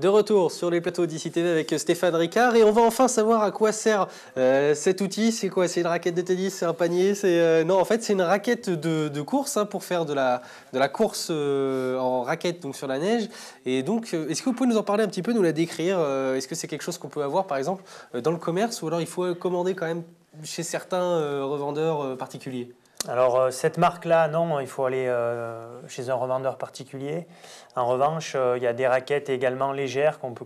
De retour sur les plateaux d'ICI TV avec Stéphane Ricard et on va enfin savoir à quoi sert cet outil. C'est quoi? C'est une raquette de tennis? C'est un panier? Non, en fait, c'est une raquette de course pour faire de la course en raquette donc sur la neige. Et donc, est-ce que vous pouvez nous en parler un petit peu, nous la décrire? Est-ce que c'est quelque chose qu'on peut avoir, par exemple, dans le commerce ou alors il faut commander quand même chez certains revendeurs particuliers? Alors cette marque-là, non, il faut aller chez un revendeur particulier. En revanche, il y a des raquettes également légères qu'on peut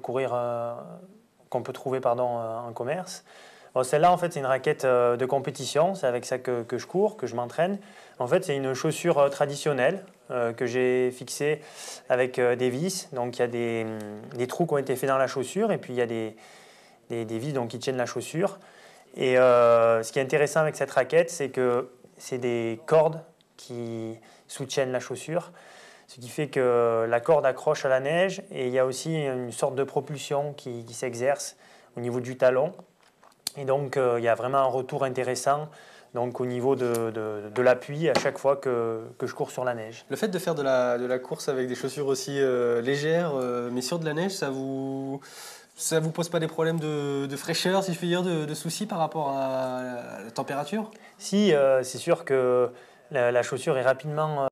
trouver en commerce. Bon, celle-là, en fait, c'est une raquette de compétition. C'est avec ça que je cours, que je m'entraîne. En fait, c'est une chaussure traditionnelle que j'ai fixée avec des vis. Donc il y a des trous qui ont été faits dans la chaussure et puis il y a des vis donc, qui tiennent la chaussure. Et ce qui est intéressant avec cette raquette, c'est que c'est des cordes qui soutiennent la chaussure, ce qui fait que la corde accroche à la neige et il y a aussi une sorte de propulsion qui s'exerce au niveau du talon. Et donc il y a vraiment un retour intéressant donc, au niveau de l'appui à chaque fois que je cours sur la neige. Le fait de faire de la course avec des chaussures aussi légères mais sur de la neige, ça vous pose pas des problèmes de fraîcheur, si je puis dire, de soucis par rapport à la température? Si, c'est sûr que la chaussure est rapidement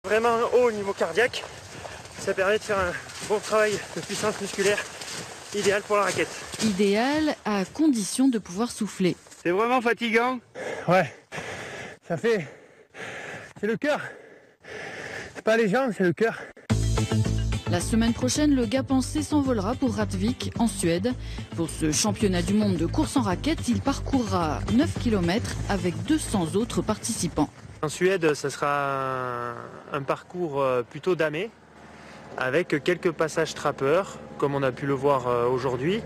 vraiment haut au niveau cardiaque. Ça permet de faire un bon travail de puissance musculaire, idéal pour la raquette. Idéal à condition de pouvoir souffler. C'est vraiment fatigant. Ouais, ça fait... C'est le cœur. C'est pas les jambes, c'est le cœur. La semaine prochaine, le gap pensé s'envolera pour Rättvik, en Suède. Pour ce championnat du monde de course en raquette, il parcourra 9 km avec 200 autres participants. En Suède, ça sera un parcours plutôt damé, avec quelques passages trappeurs, comme on a pu le voir aujourd'hui.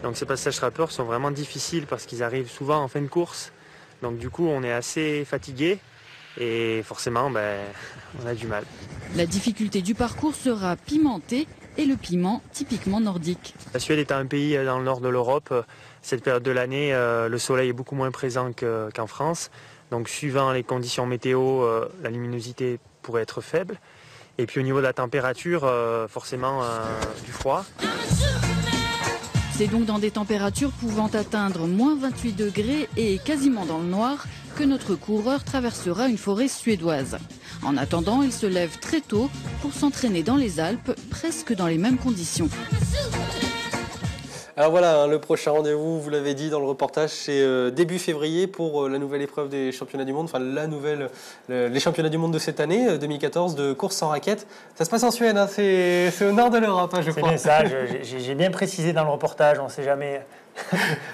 Donc ces passages trappeurs sont vraiment difficiles parce qu'ils arrivent souvent en fin de course. Donc du coup, on est assez fatigué et forcément, on a du mal. La difficulté du parcours sera pimenté et le piment typiquement nordique. La Suède étant un pays dans le nord de l'Europe, cette période de l'année, le soleil est beaucoup moins présent qu'en France. Donc suivant les conditions météo, la luminosité pourrait être faible. Et puis au niveau de la température, forcément du froid. C'est donc dans des températures pouvant atteindre moins 28 degrés et quasiment dans le noir que notre coureur traversera une forêt suédoise. En attendant, il se lève très tôt pour s'entraîner dans les Alpes, presque dans les mêmes conditions. Alors voilà, le prochain rendez-vous, vous l'avez dit dans le reportage, c'est début février pour la nouvelle épreuve des championnats du monde, enfin les championnats du monde de cette année, 2014, de course sans raquette. Ça se passe en Suède, c'est au nord de l'Europe, je crois. C'est bien ça, j'ai bien précisé dans le reportage, on ne sait jamais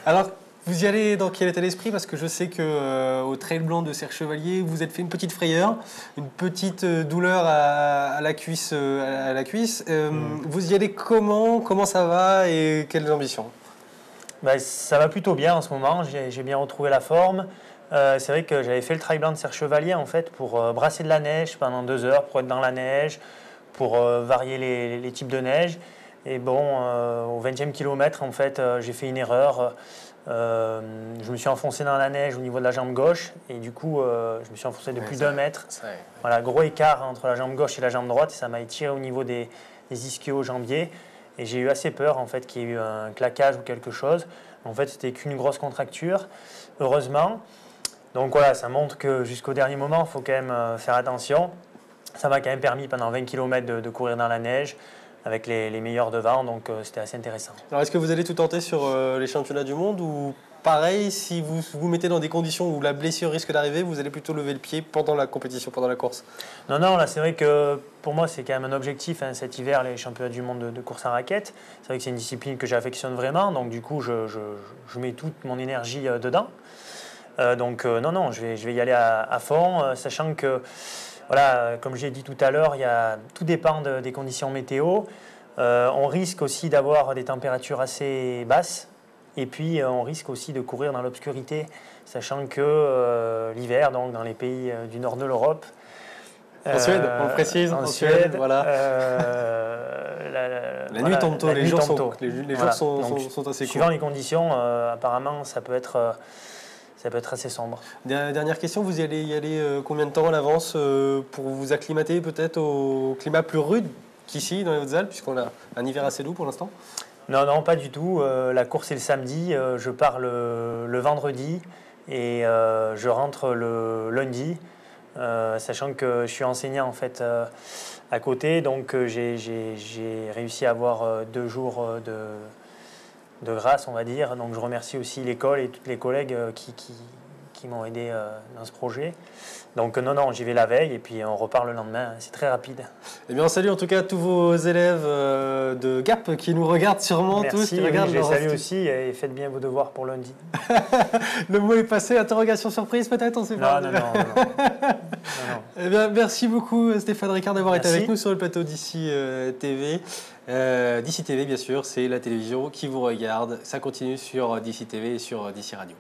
Alors, vous y allez dans quel état d'esprit? Parce que je sais que au Trail Blanc de Serre Chevalier, vous êtes fait une petite frayeur, une petite douleur à la cuisse. Vous y allez comment? Comment ça va et quelles ambitions? Ben, ça va plutôt bien en ce moment, j'ai bien retrouvé la forme. C'est vrai que j'avais fait le Trail Blanc de Serre Chevalier en fait, pour brasser de la neige pendant 2 heures, pour être dans la neige, pour varier les types de neige. Et bon, au 20e kilomètre, en fait, j'ai fait une erreur. Je me suis enfoncé dans la neige au niveau de la jambe gauche et du coup je me suis enfoncé de plus d'1 mètre. Voilà, gros écart entre la jambe gauche et la jambe droite et ça m'a étiré au niveau des ischio-jambiers et j'ai eu assez peur en fait qu'il y ait eu un claquage ou quelque chose. En fait c'était qu'une grosse contracture, heureusement. Donc voilà, ça montre que jusqu'au dernier moment il faut quand même faire attention. Ça m'a quand même permis pendant 20 km de courir dans la neige avec les meilleurs devant, donc c'était assez intéressant. Alors est-ce que vous allez tout tenter sur les championnats du monde ou pareil, si vous vous mettez dans des conditions où la blessure risque d'arriver, vous allez plutôt lever le pied pendant la compétition, pendant la course? Non, là c'est vrai que pour moi c'est quand même un objectif, hein, cet hiver, les championnats du monde de course à raquettes. C'est vrai que c'est une discipline que j'affectionne vraiment, donc du coup je mets toute mon énergie dedans. Non, je vais y aller à fond, sachant que voilà, comme j'ai dit tout à l'heure, tout dépend des conditions météo. On risque aussi d'avoir des températures assez basses. Et puis, on risque aussi de courir dans l'obscurité, sachant que l'hiver, donc dans les pays du nord de l'Europe... En Suède, on le précise. En Suède, voilà. La nuit tombe tôt, les jours sont assez courts. Suivant les conditions, apparemment, ça peut être assez sombre. Dernière question, vous y aller combien de temps à l'avance pour vous acclimater peut-être au climat plus rude qu'ici dans les Hautes-Alpes, puisqu'on a un hiver assez doux pour l'instant? Non, pas du tout. La course est le samedi, je pars le vendredi et je rentre le lundi, sachant que je suis enseignant en fait à côté, donc j'ai réussi à avoir 2 jours de grâce, on va dire. Donc je remercie aussi l'école et tous les collègues qui m'ont aidé dans ce projet. Donc non, j'y vais la veille et puis on repart le lendemain. C'est très rapide. Eh bien, on salue en tout cas tous vos élèves de Gap qui nous regardent sûrement. Merci, tous. Qui regardent je les salue aussi et faites bien vos devoirs pour lundi. Le mot est passé. Interrogation surprise peut-être, on ne sait pas. Non. Eh bien, merci beaucoup Stéphane Ricard d'avoir été avec nous sur le plateau d'ici TV. d'ici TV, bien sûr, c'est la télévision qui vous regarde. Ça continue sur d'ici TV et sur d'ici Radio.